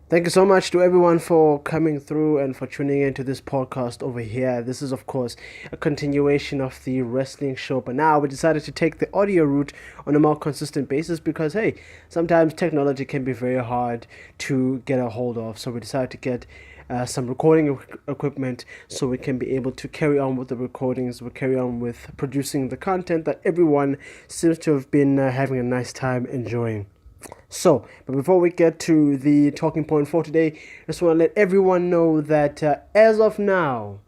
Thank you so much to everyone for coming through and for tuning into this podcast over here. This is, of course, a continuation of the wrestling show, but now we decided to take the audio route on a more consistent basis because, hey, sometimes technology can be very hard to get a hold of. So we decided to get some recording equipment so we can be able to carry on with the recordings, we carry on with producing the content that everyone seems to have been having a nice time enjoying. So, but before we get to the talking point for today, I just want to let everyone know that as of now,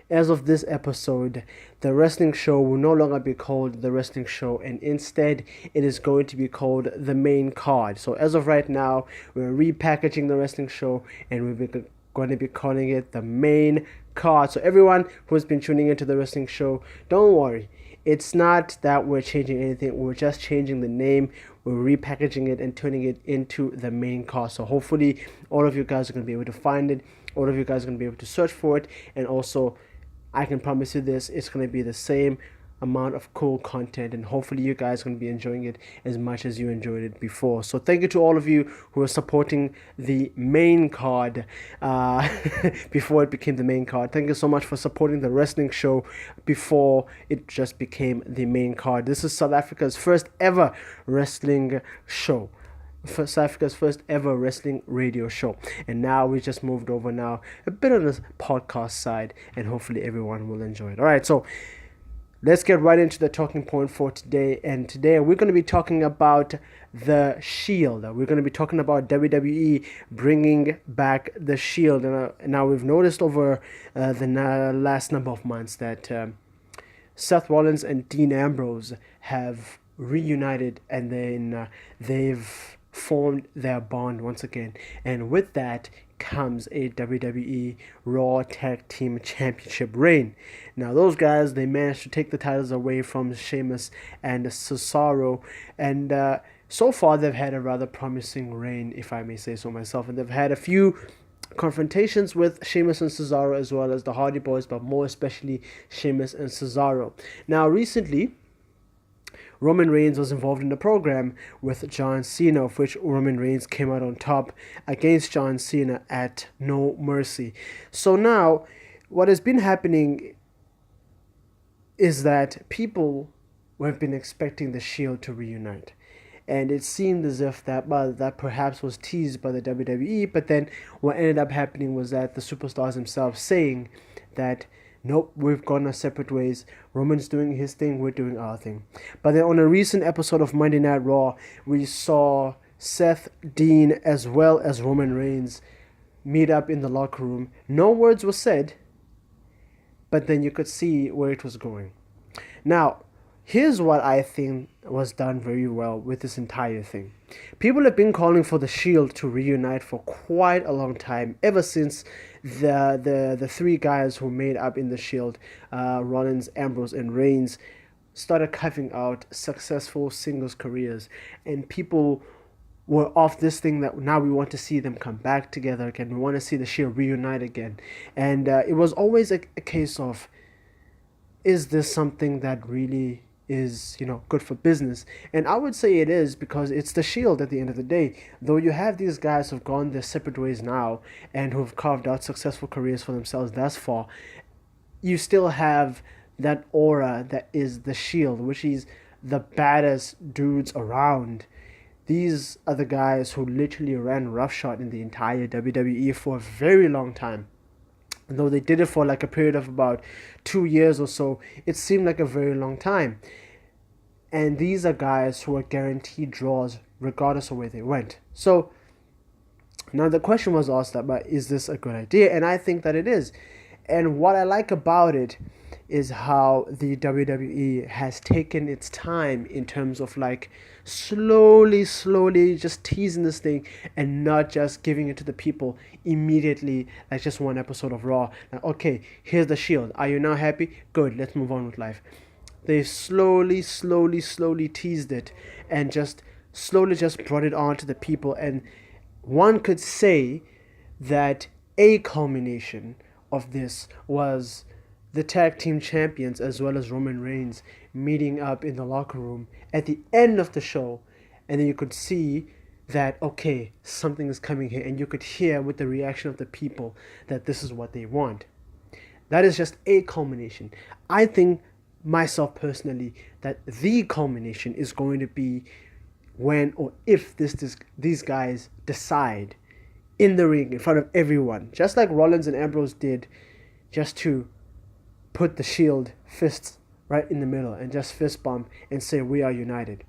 as of this episode, the wrestling show will no longer be called the wrestling show, and instead it is going to be called the main card. So, as of right now, we're repackaging the wrestling show, and we're going to be calling it the main card. So, everyone who's been tuning into the wrestling show, don't worry. It's not that we're changing anything, we're just changing the name, we're repackaging it and turning it into the main card. So hopefully all of you guys are going to be able to find it, all of you guys are going to be able to search for it, and also I can promise you this, it's going to be the same amount of cool content, and hopefully you guys are going to be enjoying it as much as you enjoyed it before. So thank you to all of you who are supporting the main card before it became the main card. Thank you so much for supporting the wrestling show before it just became the main card. This is South Africa's first ever wrestling show, South Africa's first ever wrestling radio show, and now we just moved over now a bit on the podcast side, and hopefully everyone will enjoy it. All right, so let's get right into the talking point for today. And today we're going to be talking about the Shield. We're going to be talking about WWE bringing back the Shield. And now we've noticed over the last number of months that Seth Rollins and Dean Ambrose have reunited, and then they've formed their bond once again. And with that comes a WWE Raw Tag Team Championship reign. Now those guys, they managed to take the titles away from Sheamus and Cesaro, and so far they've had a rather promising reign, if I may say so myself, and they've had a few confrontations with Sheamus and Cesaro as well as the Hardy Boys, but more especially Sheamus and Cesaro. Now recently, Roman Reigns was involved in the program with John Cena, of which Roman Reigns came out on top against John Cena at No Mercy. So now, what has been happening is that people have been expecting the Shield to reunite. And it seemed as if that perhaps was teased by the WWE, but then what ended up happening was that the superstars themselves saying that nope, we've gone our separate ways. Roman's doing his thing, we're doing our thing. But then on a recent episode of Monday Night Raw, we saw Seth, Dean, as well as Roman Reigns meet up in the locker room. No words were said, but then you could see where it was going. Now, here's what I think was done very well with this entire thing. People have been calling for the Shield to reunite for quite a long time, ever since the three guys who made up in the Shield, Rollins, Ambrose, and Reigns, started carving out successful singles careers, and people were off this thing that now we want to see them come back together again. We want to see the Shield reunite again, and it was always a case of, is this something that really is good for business? And I would say it is, because it's the Shield at the end of the day. Though you have these guys who've gone their separate ways now and who've carved out successful careers for themselves thus far, you still have that aura that is the Shield, which is the baddest dudes around. These are the guys who literally ran roughshod in the entire WWE for a very long time. Though they did it for like a period of about 2 years or so, it seemed like a very long time. And these are guys who are guaranteed draws regardless of where they went. So now the question was asked about, is this a good idea? And I think that it is. And what I like about it is how the WWE has taken its time in terms of like slowly just teasing this thing and not just giving it to the people immediately like just one episode of Raw. Like, okay, here's the Shield. Are you now happy? Good, let's move on with life. They slowly teased it and just slowly just brought it on to the people. And one could say that a culmination of this was the tag team champions as well as Roman Reigns meeting up in the locker room at the end of the show, and then you could see that, okay, something is coming here, and you could hear with the reaction of the people that this is what they want. That is just a culmination. I think, myself personally, that the culmination is going to be when or if these guys decide in the ring in front of everyone, just like Rollins and Ambrose did, just to put the Shield fists right in the middle and just fist bump and say we are united.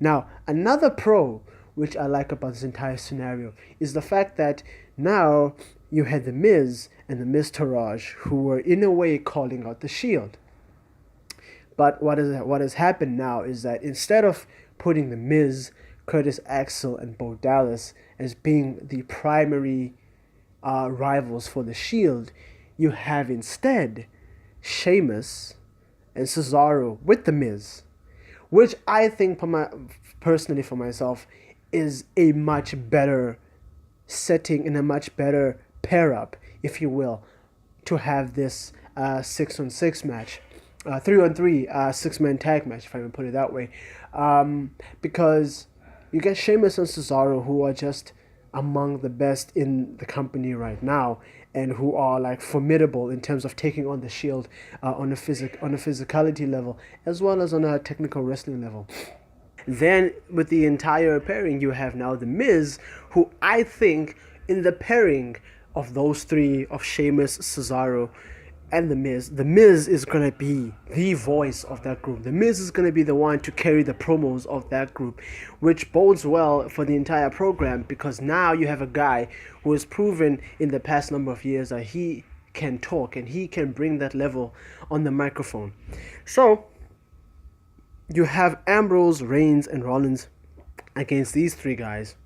Now, another pro which I like about this entire scenario is the fact that now you had The Miz and the Miz Taraj, who were in a way calling out the Shield. But what has happened now is that instead of putting The Miz, Curtis Axel, and Bo Dallas as being the primary rivals for the Shield, you have instead Sheamus and Cesaro with The Miz, which I think, personally for myself, is a much better setting and a much better pair up, if you will, to have this 6-on-6 match, 3-on-3 6-man tag match, if I can put it that way, because you get Sheamus and Cesaro, who are just among the best in the company right now, and who are like formidable in terms of taking on the Shield on a physicality level as well as on a technical wrestling level. Then with the entire pairing, you have now The Miz, who I think in the pairing of those three, of Sheamus, Cesaro, and The Miz is going to be the voice of that group. The Miz is going to be the one to carry the promos of that group, which bodes well for the entire program, because now you have a guy who has proven in the past number of years that he can talk and he can bring that level on the microphone. So you have Ambrose, Reigns, and Rollins against these three guys.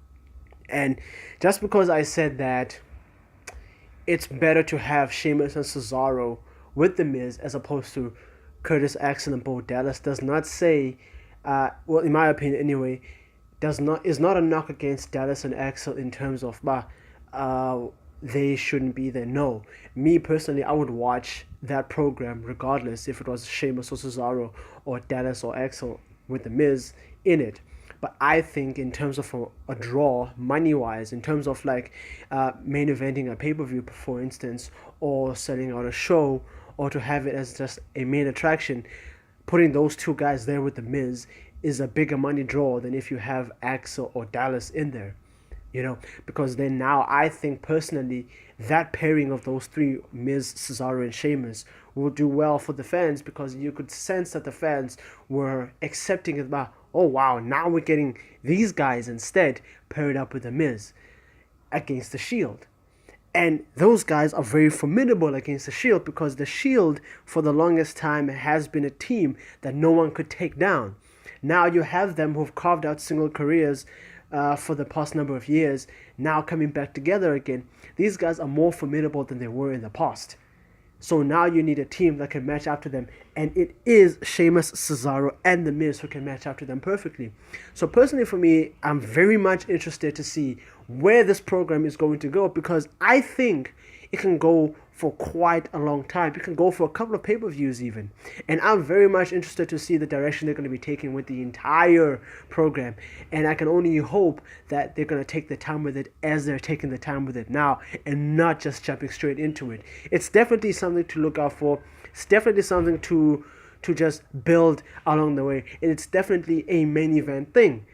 And just because I said that it's better to have Sheamus and Cesaro with The Miz as opposed to Curtis Axel and Bo Dallas does not say, well, in my opinion anyway, is not a knock against Dallas and Axel in terms of they shouldn't be there. No, me personally, I would watch that program regardless if it was Sheamus or Cesaro or Dallas or Axel with The Miz in it. But I think in terms of a draw, money-wise, in terms of like main eventing a pay-per-view, for instance, or selling out a show, or to have it as just a main attraction, putting those two guys there with The Miz is a bigger money draw than if you have Axel or Dallas in there. You know, because then now I think personally that pairing of those three, Miz, Cesaro, and Sheamus, will do well for the fans, because you could sense that the fans were accepting it about, oh wow, now we're getting these guys instead paired up with The Miz against the Shield. And those guys are very formidable against the Shield, because the Shield for the longest time has been a team that no one could take down. Now you have them who've carved out single careers for the past number of years, now coming back together again. These guys are more formidable than they were in the past. So now you need a team that can match up to them, and it is Sheamus, Cesaro, and The Miz who can match up to them perfectly. So personally for me, I'm very much interested to see where this program is going to go, because I think it can go for quite a long time. It can go for a couple of pay-per-views even. And I'm very much interested to see the direction they're going to be taking with the entire program. And I can only hope that they're going to take the time with it as they're taking the time with it now, and not just jumping straight into it. It's definitely something to look out for. It's definitely something to just build along the way. And it's definitely a main event thing.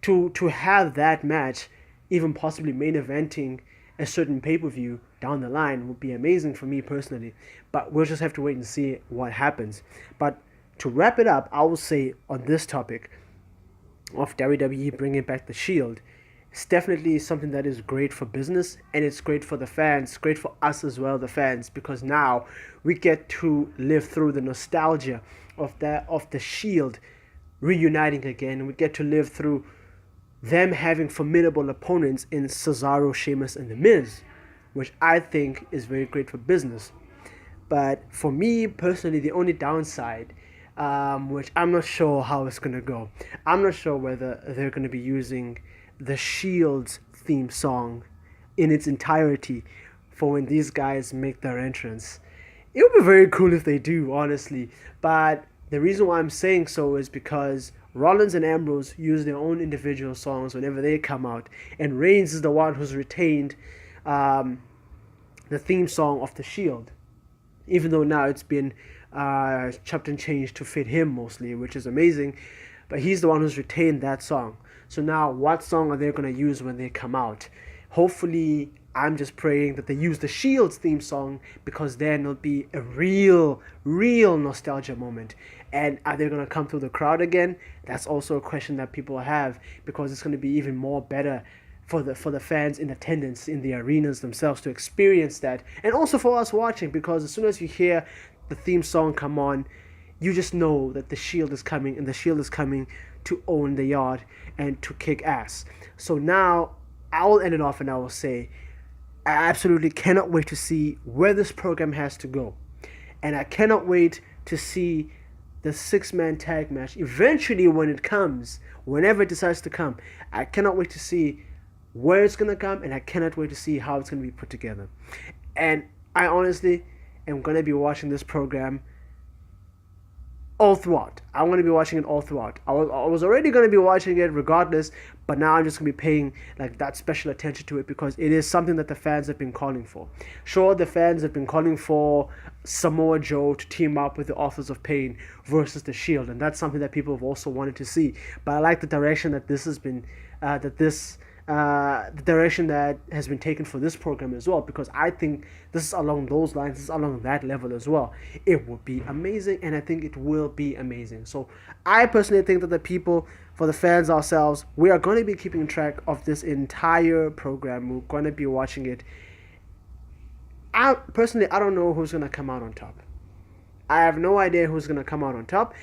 To have that match, even possibly main eventing a certain pay-per-view down the line, would be amazing for me personally. But we'll just have to wait and see what happens. But to wrap it up, I will say on this topic of WWE bringing back the Shield, it's definitely something that is great for business, and it's great for the fans, great for us as well, the fans, because now we get to live through the nostalgia of the Shield reuniting again, and we get to live through them having formidable opponents in Cesaro, Sheamus, and The Miz, which I think is very great for business. But for me personally, the only downside, which I'm not sure how it's going to go, I'm not sure whether they're going to be using the Shield's theme song in its entirety for when these guys make their entrance. It would be very cool if they do, honestly. But the reason why I'm saying so is because Rollins and Ambrose use their own individual songs whenever they come out, and Reigns is the one who's retained the theme song of the Shield, even though now it's been chopped and changed to fit him mostly, which is amazing. But he's the one who's retained that song. So now, what song are they going to use when they come out? Hopefully, I'm just praying that they use the Shield's theme song, because then it'll be a real nostalgia moment. And are they going to come through the crowd again? That's also a question that people have, because it's going to be even more better for the fans in attendance in the arenas themselves to experience that, and also for us watching, because as soon as you hear the theme song come on, you just know that the Shield is coming, and the Shield is coming to own the yard and to kick ass. So now I will end it off, and I will say I absolutely cannot wait to see where this program has to go, and I cannot wait to see the 6-man tag match eventually when it comes, whenever it decides to come. I cannot wait to see where it's going to come, and I cannot wait to see how it's going to be put together. And I honestly am going to be watching this program all throughout. I'm going to be watching it all throughout. I was already going to be watching it regardless, but now I'm just going to be paying like that special attention to it, because it is something that the fans have been calling for. Sure, the fans have been calling for Samoa Joe to team up with the Authors of Pain versus the Shield, and that's something that people have also wanted to see. But I like the direction that this has been, the direction that has been taken for this program as well, because I think this is along those lines, this is along that level as well. It would be amazing, and I think it will be amazing. So I personally think that the people, for the fans ourselves, we are going to be keeping track of this entire program. We're going to be watching it. I don't know who's going to come out on top. I have no idea who's going to come out on top,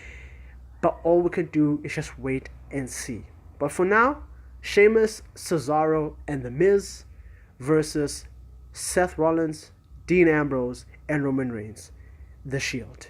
but all we can do is just wait and see. But for now, Sheamus, Cesaro, and The Miz versus Seth Rollins, Dean Ambrose, and Roman Reigns. The Shield.